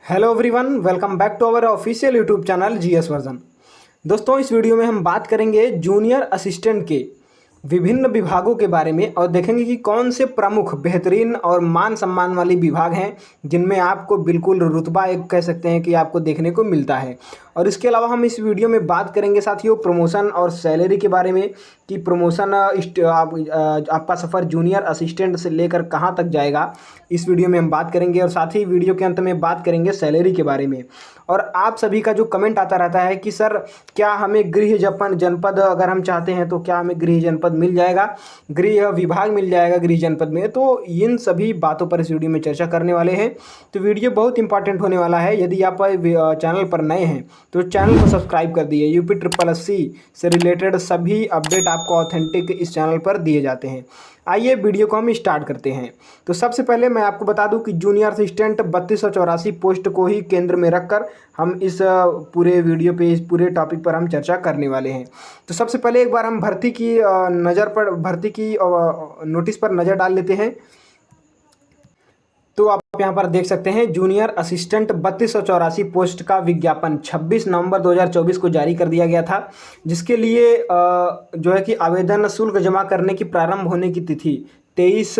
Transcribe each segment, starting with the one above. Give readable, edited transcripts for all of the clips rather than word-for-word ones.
Hello everyone, welcome back to our official YouTube channel GS version. दोस्तों, इस video में हम बात करेंगे जूनियर असिस्टेंट के विभिन्न विभागों के बारे में और देखेंगे कि कौन से प्रमुख बेहतरीन और मान सम्मान वाले विभाग हैं जिनमें आपको बिल्कुल रुतबा एक कह सकते हैं कि आपको देखने को मिलता है। और इसके अलावा हम इस वीडियो में बात करेंगे साथियों प्रमोशन और सैलरी के बारे में कि प्रमोशन आपका सफ़र जूनियर असिस्टेंट से लेकर कहां तक जाएगा, इस वीडियो में हम बात करेंगे। और साथ ही वीडियो के अंत में बात करेंगे सैलरी के बारे में। और आप सभी का जो कमेंट आता रहता है कि सर क्या हमें गृह जनपद अगर हम चाहते हैं तो क्या हमें गृह जनपद मिल जाएगा, गृह विभाग मिल जाएगा गृह जनपद में, तो इन सभी बातों पर इस वीडियो में चर्चा करने वाले हैं। तो वीडियो बहुत इंपॉर्टेंट होने वाला है। यदि आप चैनल पर नए हैं तो चैनल को सब्सक्राइब कर दिए। यूपी ट्रिपल एससी से रिलेटेड सभी अपडेट आपको ऑथेंटिक इस चैनल पर दिए जाते हैं। आइए वीडियो को हम स्टार्ट करते हैं। तो सबसे पहले मैं आपको बता दूं कि जूनियर असिस्टेंट 3284 पोस्ट को ही केंद्र में रखकर हम इस पूरे वीडियो पे इस पूरे टॉपिक पर हम चर्चा करने वाले हैं। तो सबसे पहले एक बार हम भर्ती की नोटिस पर नज़र डाल लेते हैं। तो आप यहाँ पर देख सकते हैं जूनियर असिस्टेंट 3284 पोस्ट का विज्ञापन 26 नवंबर 2024 को जारी कर दिया गया था, जिसके लिए जो है कि आवेदन शुल्क जमा करने की प्रारंभ होने की तिथि 23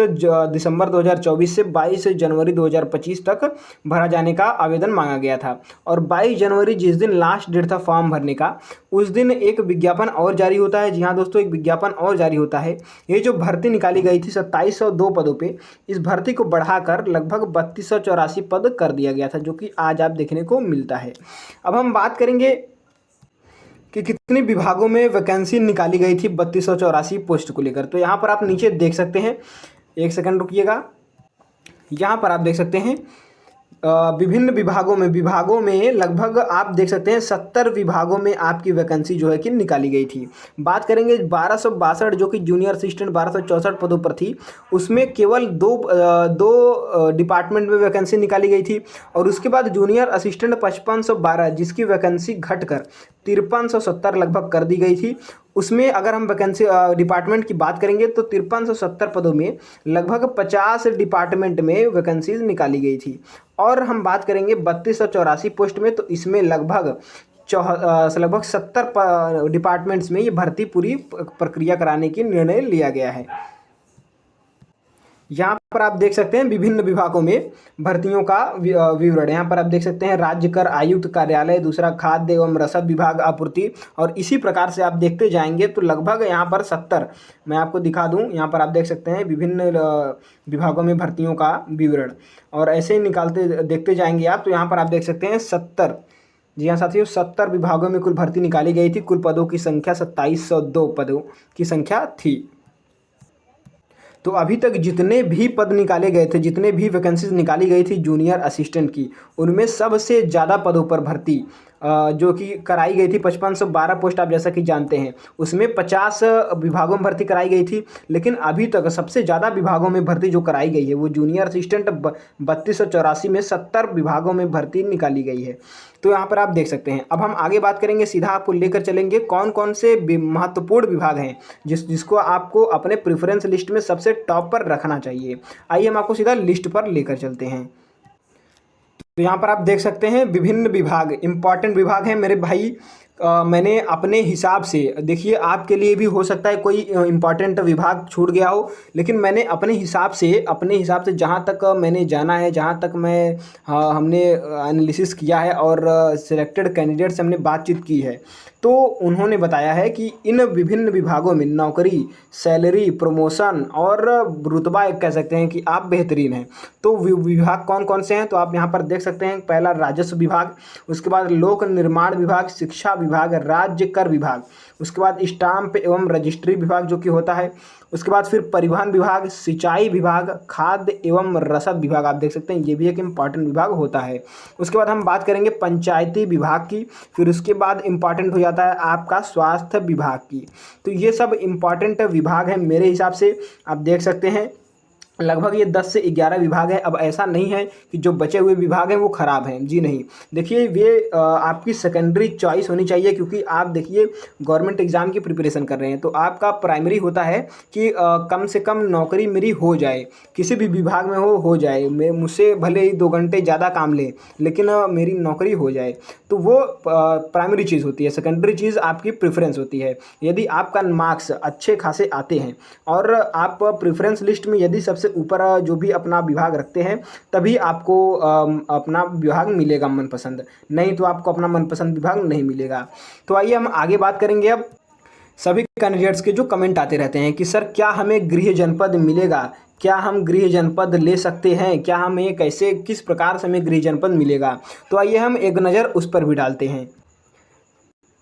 दिसंबर 2024 से 22 जनवरी 2025 तक भरा जाने का आवेदन मांगा गया था। और 22 जनवरी जिस दिन लास्ट डेट था फॉर्म भरने का, उस दिन एक विज्ञापन और जारी होता है। जी हाँ दोस्तों, एक विज्ञापन और जारी होता है। ये जो भर्ती निकाली गई थी 2702 पदों पे, इस भर्ती को बढ़ाकर लगभग 3284 पद कर दिया गया था, जो कि आज आप देखने को मिलता है। अब हम बात करेंगे कि कितने विभागों में वैकेंसी निकाली गई थी 3284 पोस्ट को लेकर। तो यहाँ पर आप नीचे देख सकते हैं, एक सेकंड रुकिएगा। यहाँ पर आप देख सकते हैं विभिन्न विभागों में लगभग आप देख सकते हैं 70 विभागों में आपकी वैकेंसी जो है कि निकाली गई थी। बात करेंगे 1262 जो कि जूनियर असिस्टेंट 1264 पदों पर थी, उसमें केवल दो डिपार्टमेंट में वैकेंसी निकाली गई थी। और उसके बाद जूनियर असिस्टेंट 5512 जिसकी वैकेंसी घटकर 5370 लगभग कर दी गई थी। उसमें अगर हम वैकेंसी डिपार्टमेंट की बात करेंगे तो 5370 पदों में लगभग 50 डिपार्टमेंट में वैकेंसीज निकाली गई थी। और हम बात करेंगे 3284 पोस्ट में, तो इसमें लगभग 70 डिपार्टमेंट्स में ये भर्ती पूरी प्रक्रिया कराने की निर्णय लिया गया है। यहाँ पर आप देख सकते हैं विभिन्न विभागों में भर्तियों का विवरण। यहाँ पर आप देख सकते हैं राज्य कर आयुक्त कार्यालय, दूसरा खाद्य एवं रसद विभाग आपूर्ति, और इसी प्रकार से आप देखते जाएंगे तो लगभग यहाँ पर 70 मैं आपको दिखा दूँ। यहाँ पर आप देख सकते हैं विभिन्न विभागों में भर्तियों का विवरण, और ऐसे ही निकालते देखते जाएंगे आप। तो यहाँ पर आप देख सकते हैं 70, जी हाँ साथियों, 70 विभागों में कुल भर्ती निकाली गई थी। कुल पदों की संख्या 2702 पदों की संख्या थी। तो अभी तक जितने भी पद निकाले गए थे, जितने भी वैकेंसीज निकाली गई थी जूनियर असिस्टेंट की, उनमें सबसे ज़्यादा पदों पर भर्ती जो कि कराई गई थी 5512 पोस्ट, आप जैसा कि जानते हैं उसमें 50 विभागों में भर्ती कराई गई थी। लेकिन अभी तक सबसे ज़्यादा विभागों में भर्ती जो कराई गई है वो जूनियर असिस्टेंट 3284 में 70 विभागों में भर्ती निकाली गई है। तो यहाँ पर आप देख सकते हैं। अब हम आगे बात करेंगे, सीधा आपको लेकर चलेंगे कौन कौन से महत्वपूर्ण विभाग हैं जिसको आपको अपने प्रेफरेंस लिस्ट में सबसे टॉप पर रखना चाहिए। आइए हम आपको सीधा लिस्ट पर लेकर चलते हैं। तो यहाँ पर आप देख सकते हैं विभिन्न विभाग, इंपॉर्टेंट विभाग हैं मेरे भाई। मैंने अपने हिसाब से, देखिए आपके लिए भी हो सकता है कोई इंपॉर्टेंट विभाग छूट गया हो, लेकिन मैंने अपने हिसाब से जहाँ तक मैंने जाना है, जहाँ तक हमने एनालिसिस किया है और सिलेक्टेड कैंडिडेट से हमने बातचीत की है, तो उन्होंने बताया है कि इन विभिन्न विभागों में नौकरी, सैलरी, प्रमोशन और रुतबा एक कह सकते हैं कि आप बेहतरीन हैं। तो विभाग कौन कौन से हैं तो आप यहाँ पर देख सकते हैं। पहला राजस्व विभाग, उसके बाद लोक निर्माण विभाग, शिक्षा विभाग, राज्य कर विभाग, उसके बाद स्टाम्प एवं रजिस्ट्री विभाग जो कि होता है, उसके बाद फिर परिवहन विभाग, सिंचाई विभाग, खाद्य एवं रसद विभाग, आप देख सकते हैं ये भी एक इम्पॉर्टेंट विभाग होता है। उसके बाद हम बात करेंगे पंचायती विभाग की, फिर उसके बाद इम्पॉर्टेंट हो जाता है आपका स्वास्थ्य विभाग की। तो ये सब इम्पॉर्टेंट विभाग हैं मेरे हिसाब से, आप देख सकते हैं। लगभग ये 10 से 11 विभाग हैं। अब ऐसा नहीं है कि जो बचे हुए विभाग हैं वो ख़राब हैं, जी नहीं। देखिए ये आपकी सेकेंडरी चॉइस होनी चाहिए, क्योंकि आप देखिए गवर्नमेंट एग्ज़ाम की प्रिपरेशन कर रहे हैं तो आपका प्राइमरी होता है कि कम से कम नौकरी मेरी हो जाए, किसी भी विभाग में हो जाए, मैं मुझसे भले ही 2 घंटे ज़्यादा काम लें, लेकिन मेरी नौकरी हो जाए। तो वो प्राइमरी चीज़ होती है। सेकेंडरी चीज़ आपकी प्रेफरेंस होती है। यदि आपका मार्क्स अच्छे खासे आते हैं और आप प्रेफरेंस लिस्ट में यदि सबसे ऊपर जो भी अपना विभाग रखते हैं, तभी आपको अपना विभाग मिलेगा मनपसंद, नहीं तो आपको अपना मनपसंद विभाग नहीं मिलेगा। तो आइए हम आगे बात करेंगे अब सभी कैंडिडेट्स के जो कमेंट आते रहते हैं कि सर क्या हमें गृह जनपद मिलेगा, क्या हम गृह जनपद ले सकते हैं, क्या हमें कैसे किस प्रकार से हमें गृह जनपद मिलेगा। तो आइए हम एक नज़र उस पर भी डालते हैं।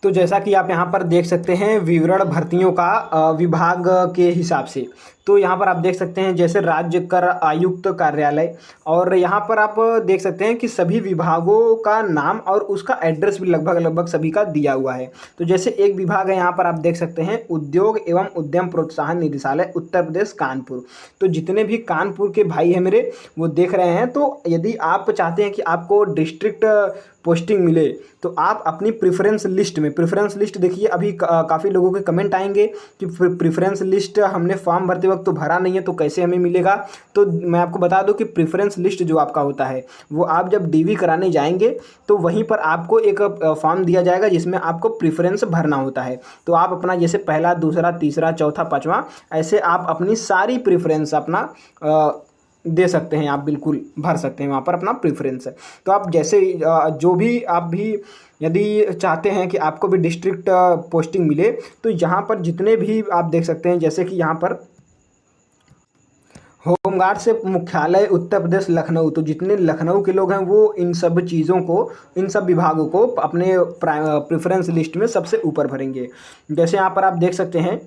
तो जैसा कि आप यहाँ पर देख सकते हैं विवरण भर्तियों का विभाग के हिसाब से, तो यहाँ पर आप देख सकते हैं जैसे राज्य कर आयुक्त कार्यालय, और यहाँ पर आप देख सकते हैं कि सभी विभागों का नाम और उसका एड्रेस भी लगभग लगभग सभी का दिया हुआ है। तो जैसे एक विभाग है यहाँ पर आप देख सकते हैं उद्योग एवं उद्यम प्रोत्साहन निदेशालय उत्तर प्रदेश कानपुर। तो जितने भी कानपुर के भाई हैं मेरे वो देख रहे हैं, तो यदि आप चाहते हैं कि आपको डिस्ट्रिक्ट पोस्टिंग मिले तो आप अपनी प्रेफरेंस लिस्ट में, प्रेफरेंस लिस्ट देखिए अभी काफ़ी लोगों के कमेंट आएंगे कि प्रेफरेंस लिस्ट हमने फॉर्म भरते वक्त तो भरा नहीं है तो कैसे हमें मिलेगा। तो मैं आपको बता दूं कि प्रेफरेंस लिस्ट जो आपका होता है वो आप जब डीवी कराने जाएंगे तो वहीं पर आपको एक फॉर्म दिया जाएगा जिसमें आपको प्रेफरेंस भरना होता है। तो आप अपना जैसे पहला, दूसरा, तीसरा, चौथा, पाँचवा ऐसे आप अपनी सारी प्रेफरेंस अपना दे सकते हैं, आप बिल्कुल भर सकते हैं वहाँ पर अपना प्रेफरेंस है। तो आप जैसे जो भी आप भी यदि चाहते हैं कि आपको भी डिस्ट्रिक्ट पोस्टिंग मिले तो यहाँ पर जितने भी आप देख सकते हैं, जैसे कि यहाँ पर होमगार्ड से मुख्यालय उत्तर प्रदेश लखनऊ, तो जितने लखनऊ के लोग हैं वो इन सब चीज़ों को, इन सब विभागों को अपने प्रेफरेंस लिस्ट में सबसे ऊपर भरेंगे। जैसे यहाँ पर आप देख सकते हैं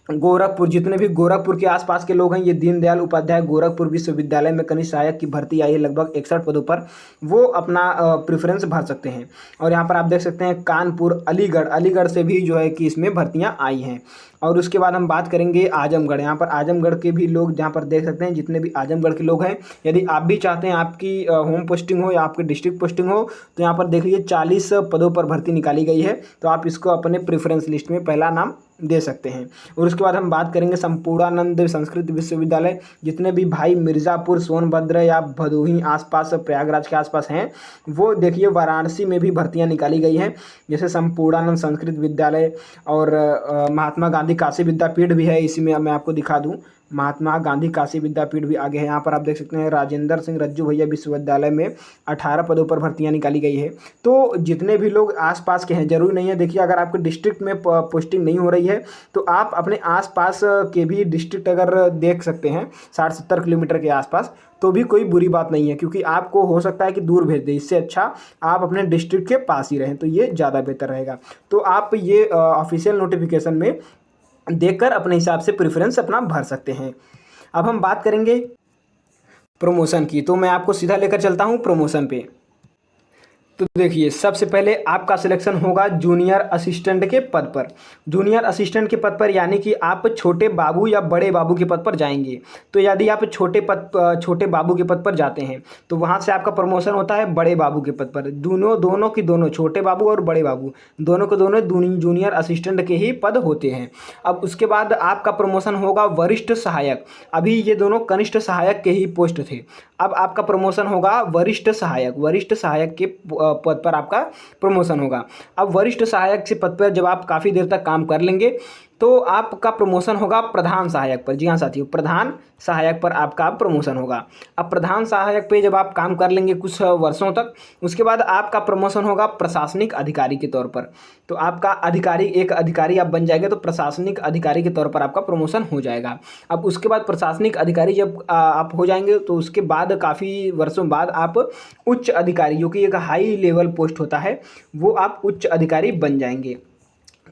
गोरखपुर, जितने भी गोरखपुर के आसपास के लोग हैं, ये दीनदयाल उपाध्याय गोरखपुर विश्वविद्यालय में कनिष्ठ सहायक की भर्ती आई है लगभग 61 पदों पर, वो अपना प्रेफरेंस भर सकते हैं। और यहाँ पर आप देख सकते हैं कानपुर, अलीगढ़, अलीगढ़ से भी जो है कि इसमें भर्तियाँ आई हैं। और उसके बाद हम बात करेंगे आजमगढ़। यहाँ पर आजमगढ़ के भी लोग जहाँ पर देख सकते हैं जितने भी आजमगढ़ के लोग हैं, यदि आप भी चाहते हैं आपकी होम पोस्टिंग हो या आपकी डिस्ट्रिक्ट पोस्टिंग हो तो यहाँ पर देख लीजिए 40 पदों पर भर्ती निकाली गई है, तो आप इसको अपने प्रेफरेंस लिस्ट में पहला नाम दे सकते हैं। और उसके बाद हम बात करेंगे संपूर्णानंद संस्कृत विश्वविद्यालय, जितने भी भाई मिर्ज़ापुर, सोनभद्र या भदोही आसपास, प्रयागराज के आसपास हैं, वो देखिए वाराणसी में भी भर्तियां निकाली गई हैं, जैसे संपूर्णानंद संस्कृत विद्यालय और महात्मा गांधी काशी विद्यापीठ भी है। इसी में मैं आपको दिखा दूं, महात्मा गांधी काशी विद्यापीठ भी आगे है। यहाँ पर आप देख सकते हैं राजेंद्र सिंह रज्जू भैया विश्वविद्यालय में 18 पदों पर भर्तियां निकाली गई है। तो जितने भी लोग आसपास के हैं, जरूरी नहीं है, देखिए अगर आपके डिस्ट्रिक्ट में पोस्टिंग नहीं हो रही है तो आप अपने आसपास के भी डिस्ट्रिक्ट अगर देख सकते हैं 60-70 किलोमीटर के आसपास, तो भी कोई बुरी बात नहीं है, क्योंकि आपको हो सकता है कि दूर भेज दे, इससे अच्छा आप अपने डिस्ट्रिक्ट के पास ही रहें, तो ये ज़्यादा बेहतर रहेगा। तो आप ये ऑफिशियल नोटिफिकेशन में देखकर अपने हिसाब से प्रेफरेंस अपना भर सकते हैं। अब हम बात करेंगे प्रमोशन की, तो मैं आपको सीधा लेकर चलता हूँ प्रमोशन पे। तो देखिए सबसे पहले आपका सिलेक्शन होगा जूनियर असिस्टेंट के पद पर। जूनियर असिस्टेंट के पद पर यानी कि आप छोटे बाबू या बड़े बाबू के पद पर जाएंगे। तो यदि आप छोटे बाबू के पद पर जाते हैं तो वहां से आपका प्रमोशन होता है बड़े बाबू के पद पर। दोनों छोटे बाबू और बड़े बाबू दोनों के दोनों जूनियर असिस्टेंट के ही पद होते हैं। अब उसके बाद आपका प्रमोशन होगा वरिष्ठ सहायक। अभी ये दोनों कनिष्ठ सहायक के ही पोस्ट थे, अब आपका प्रमोशन होगा वरिष्ठ सहायक। वरिष्ठ सहायक के पद पर आपका प्रमोशन होगा। अब वरिष्ठ सहायक से पद पर जब आप काफ़ी देर तक काम कर लेंगे तो आपका प्रमोशन होगा प्रधान सहायक पर। जी हाँ साथियों, प्रधान सहायक पर आपका प्रमोशन होगा। अब प्रधान सहायक पे जब आप काम कर लेंगे कुछ वर्षों तक, उसके बाद आपका प्रमोशन होगा प्रशासनिक अधिकारी के तौर पर। तो आपका एक अधिकारी आप बन जाएंगे तो प्रशासनिक अधिकारी के तौर पर आपका प्रमोशन हो जाएगा। अब उसके बाद प्रशासनिक अधिकारी जब आप हो जाएंगे तो उसके बाद काफ़ी वर्षों बाद आप उच्च अधिकारी, जो कि एक हाई लेवल पोस्ट होता है, वो आप उच्च अधिकारी बन जाएंगे।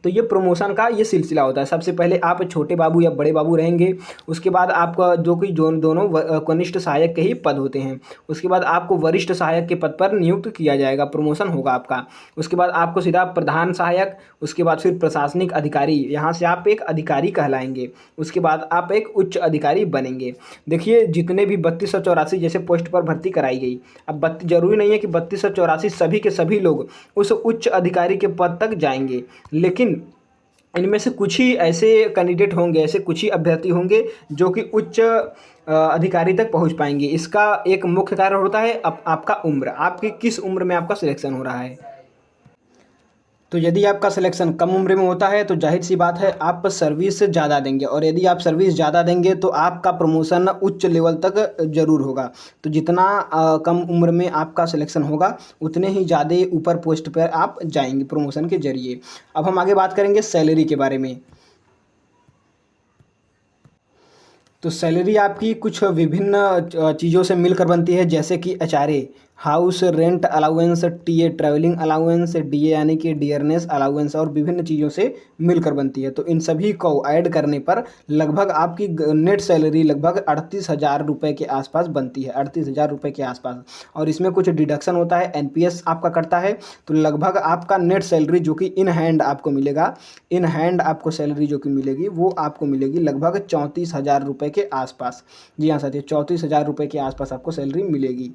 तो ये प्रमोशन का ये सिलसिला होता है। सबसे पहले आप छोटे बाबू या बड़े बाबू रहेंगे, उसके बाद आपका जो कि दोनों कनिष्ठ सहायक के ही पद होते हैं। उसके बाद आपको वरिष्ठ सहायक के पद पर नियुक्त किया जाएगा, प्रमोशन होगा आपका। उसके बाद आपको सीधा प्रधान सहायक, उसके बाद फिर प्रशासनिक अधिकारी, यहाँ से आप एक अधिकारी कहलाएंगे। उसके बाद आप एक उच्च अधिकारी बनेंगे। देखिए जितने भी 3284 जैसे पोस्ट पर भर्ती कराई गई, अब जरूरी नहीं है कि 3284 सभी के सभी लोग उस उच्च अधिकारी के पद तक जाएंगे, लेकिन इनमें से कुछ ही ऐसे कैंडिडेट होंगे, ऐसे कुछ ही अभ्यर्थी होंगे जो कि उच्च अधिकारी तक पहुंच पाएंगे। इसका एक मुख्य कारण होता है आपका उम्र, आपकी किस उम्र में आपका सिलेक्शन हो रहा है। तो यदि आपका सिलेक्शन कम उम्र में होता है तो जाहिर सी बात है आप सर्विस ज़्यादा देंगे, और यदि आप सर्विस ज़्यादा देंगे तो आपका प्रमोशन उच्च लेवल तक ज़रूर होगा। तो जितना कम उम्र में आपका सिलेक्शन होगा उतने ही ज़्यादा ऊपर पोस्ट पर आप जाएंगे प्रमोशन के जरिए। अब हम आगे बात करेंगे सैलरी के बारे में। तो सैलरी आपकी कुछ विभिन्न चीज़ों से मिलकर बनती है, जैसे कि HRA, house rent allowance, TA travelling allowance, DA यानी कि डियरनेस अलाउंस, और विभिन्न चीज़ों से मिलकर बनती है। तो इन सभी को ऐड करने पर लगभग आपकी नेट सैलरी लगभग 38,000 रुपये के आसपास बनती है, 38,000 रुपये के आसपास। और इसमें कुछ डिडक्शन होता है, एनपीएस आपका करता है, तो लगभग आपका नेट सैलरी जो कि इन हैंड आपको मिलेगा, इन हैंड आपको सैलरी जो कि मिलेगी वो आपको मिलेगी लगभग 34,000 रुपये के आसपास। जी हाँ साथियों, 34,000 रुपये के आसपास आपको सैलरी मिलेगी।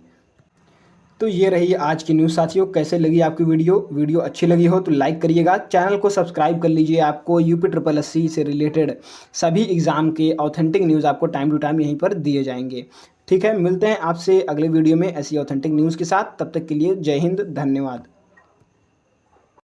तो ये रही आज की न्यूज़ साथियों। कैसे लगी आपकी वीडियो अच्छी लगी हो तो लाइक करिएगा, चैनल को सब्सक्राइब कर लीजिए। आपको यूपी से रिलेटेड सभी एग्ज़ाम के ऑथेंटिक न्यूज़ आपको टाइम टू टाइम यहीं पर दिए जाएंगे। ठीक है, मिलते हैं आपसे अगले वीडियो में ऐसी ऑथेंटिक न्यूज़ के साथ। तब तक के लिए जय हिंद, धन्यवाद।